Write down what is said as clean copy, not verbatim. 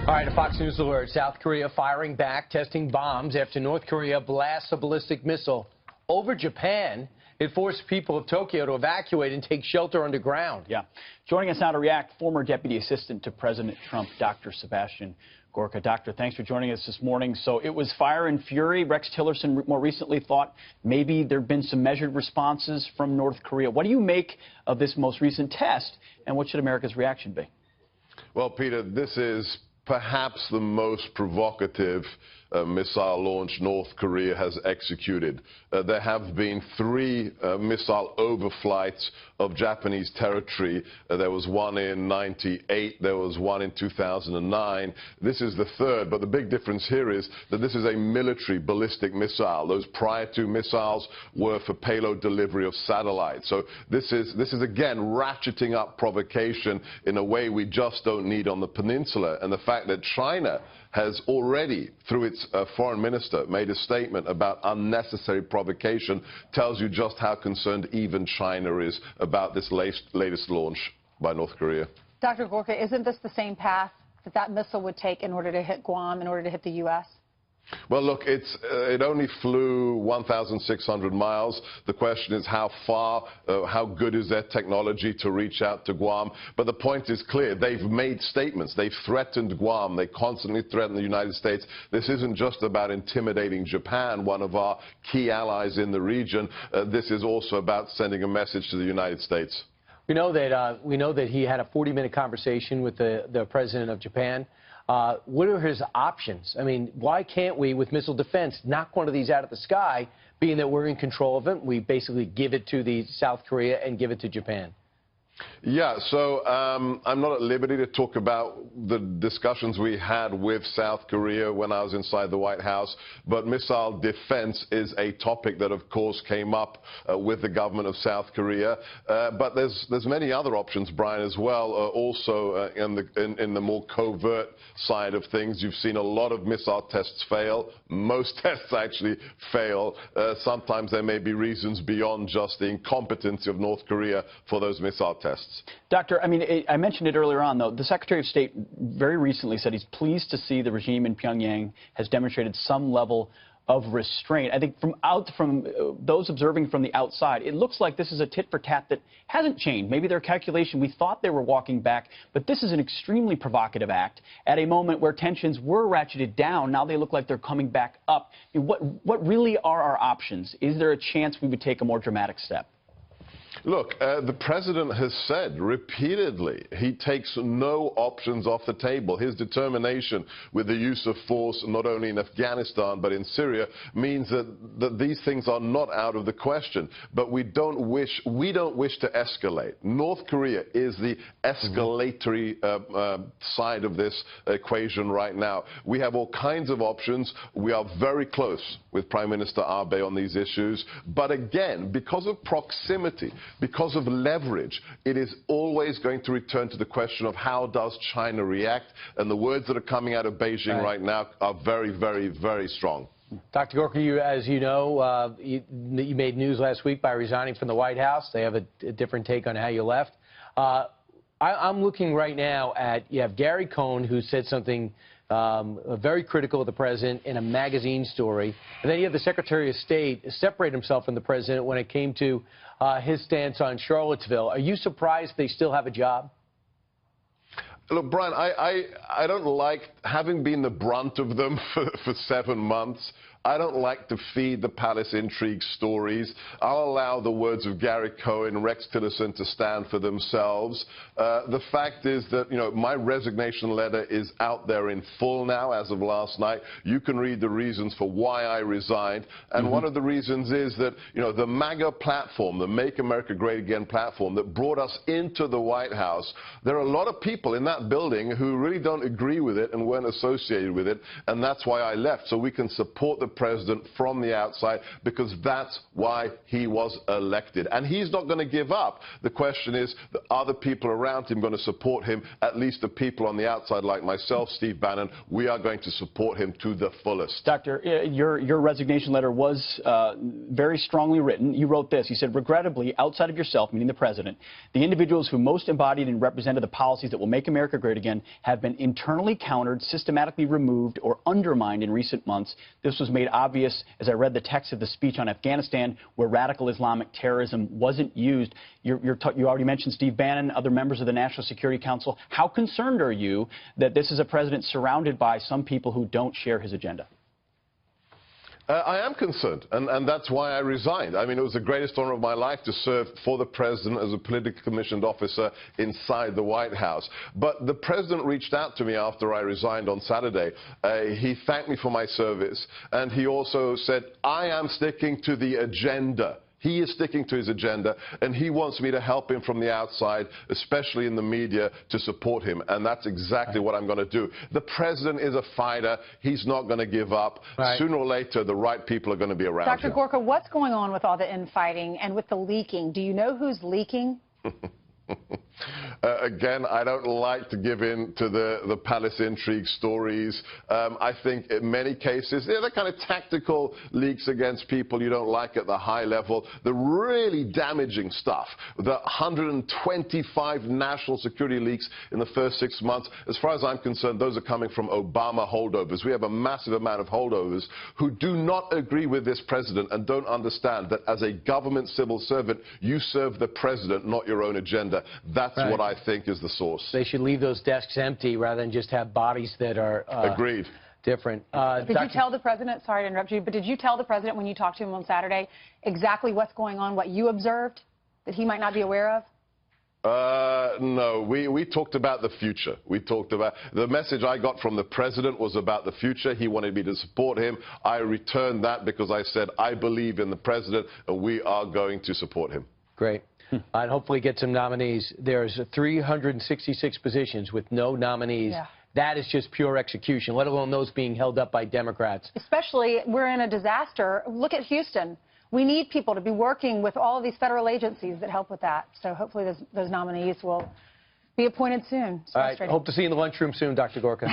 All right, a Fox News alert. South Korea firing back, testing bombs after North Korea blasts a ballistic missile over Japan. It forced people of Tokyo to evacuate and take shelter underground. Yeah. Joining us now to react, former Deputy Assistant to President Trump, Dr. Sebastian Gorka. Doctor, thanks for joining us this morning. So it was fire and fury. Rex Tillerson more recently thought maybe there have been some measured responses from North Korea. What do you make of this most recent test, and what should America's reaction be? Well, Peter, this is perhaps the most provocative missile launch North Korea has executed. There have been 3 missile overflights of Japanese territory. There was one in '98, there was one in 2009. This is the 3rd, but the big difference here is that this is a military ballistic missile. Those prior 2 missiles were for payload delivery of satellites. So this is again ratcheting up provocation in a way we just don't need on the peninsula. And the fact that China has already, through its foreign minister, made a statement about unnecessary provocation tells you just how concerned even China is about this latest launch by North Korea. Dr. Gorka, isn't this the same path that missile would take in order to hit Guam, in order to hit the U.S.? Well, look, it only flew 1,600 miles. The question is how far, how good is their technology to reach out to Guam? But the point is clear. They've made statements. They've threatened Guam. They constantly threaten the United States. This isn't just about intimidating Japan, one of our key allies in the region. This is also about sending a message to the United States. We know that he had a 40-minute conversation with the president of Japan. What are his options? I mean, why can't we, with missile defense, knock one of these out of the sky, being that we're in control of it? We basically give it to the South Korea and give it to Japan. Yeah, so I'm not at liberty to talk about the discussions we had with South Korea when I was inside the White House, but missile defense is a topic that, of course, came up with the government of South Korea. But there's many other options, Brian, as well, also in the more covert side of things. You've seen a lot of missile tests fail. Most tests actually fail. Sometimes there may be reasons beyond just the incompetency of North Korea for those missile tests. Doctor, I mean, I mentioned it earlier on, though. The Secretary of State very recently said he's pleased to see the regime in Pyongyang has demonstrated some level of restraint. I think from those observing from the outside, it looks like this is a tit-for-tat that hasn't changed. Maybe their calculation, we thought they were walking back, but this is an extremely provocative act at a moment where tensions were ratcheted down. Now they look like they're coming back up. I mean, what really are our options? Is there a chance we would take a more dramatic step? Look, the president has said repeatedly he takes no options off the table. His determination with the use of force not only in Afghanistan but in Syria means that these things are not out of the question. But we don't wish to escalate. North Korea is the escalatory side of this equation right now. We have all kinds of options. We are very close with Prime Minister Abe on these issues. But again, because of proximity, because of leverage, it is always going to return to the question of how does China react, and the words that are coming out of Beijing right now are very, very, very strong. Dr. Gorka, as you know, you made news last week by resigning from the White House. They have a different take on how you left. I'm looking right now at, you have Gary Cohn, who said something very critical of the president in a magazine story. And then you have the Secretary of State separate himself from the president when it came to his stance on Charlottesville. Are you surprised they still have a job? Look, Brian, I don't like, having been the brunt of them for 7 months, I don't like to feed the palace intrigue stories. I'll allow the words of Gary Cohn and Rex Tillerson to stand for themselves. The fact is that, you know, my resignation letter is out there in full now as of last night. You can read the reasons for why I resigned. And one of the reasons is that, you know, the MAGA platform, the Make America Great Again platform that brought us into the White House, there are a lot of people in that building who really don't agree with it and weren't associated with it. And that's why I left, so we can support the president from the outside, because that's why he was elected. And he's not going to give up. The question is, the other people around him going to support him? At least the people on the outside, like myself, Steve Bannon, we are going to support him to the fullest. Doctor, your resignation letter was very strongly written. You wrote this. You said, regrettably, outside of yourself, meaning the president, the individuals who most embodied and represented the policies that will make America great again have been internally countered, systematically removed, or undermined in recent months. This was made obvious as I read the text of the speech on Afghanistan, where radical Islamic terrorism wasn't used. You already mentioned Steve Bannon, other members of the National Security Council. How concerned are you that this is a president surrounded by some people who don't share his agenda? I am concerned, and that's why I resigned. I mean, it was the greatest honor of my life to serve for the president as a politically commissioned officer inside the White House. But the president reached out to me after I resigned on Saturday. He thanked me for my service, and he also said, I am sticking to the agenda. He is sticking to his agenda, and he wants me to help him from the outside, especially in the media, to support him. And that's exactly what I'm going to do. The president is a fighter. He's not going to give up. Right. Sooner or later, the right people are going to be around Dr. him. Gorka, what's going on with all the infighting and with the leaking? Do you know who's leaking? Again, I don't like to give in to the palace intrigue stories. I think in many cases, they're kind of tactical leaks against people you don't like at the high level. The really damaging stuff, the 125 national security leaks in the first 6 months, as far as I'm concerned, those are coming from Obama holdovers. We have a massive amount of holdovers who do not agree with this president and don't understand that as a government civil servant, you serve the president, not your own agenda. That's what I think is the source. They should leave those desks empty rather than just have bodies that are agreed. Different. Did you tell the president, sorry to interrupt you, but did you tell the president when you talked to him on Saturday exactly what's going on, what you observed that he might not be aware of? No, we talked about the future. We talked about the message I got from the president was about the future. He wanted me to support him. I returned that because I said I believe in the president and we are going to support him. Great. And hopefully get some nominees. There's 366 positions with no nominees. Yeah. That is just pure execution, let alone those being held up by Democrats. Especially, we're in a disaster. Look at Houston. We need people to be working with all of these federal agencies that help with that. So hopefully those nominees will be appointed soon. All right. Hope to see you in the lunchroom soon, Dr. Gorka.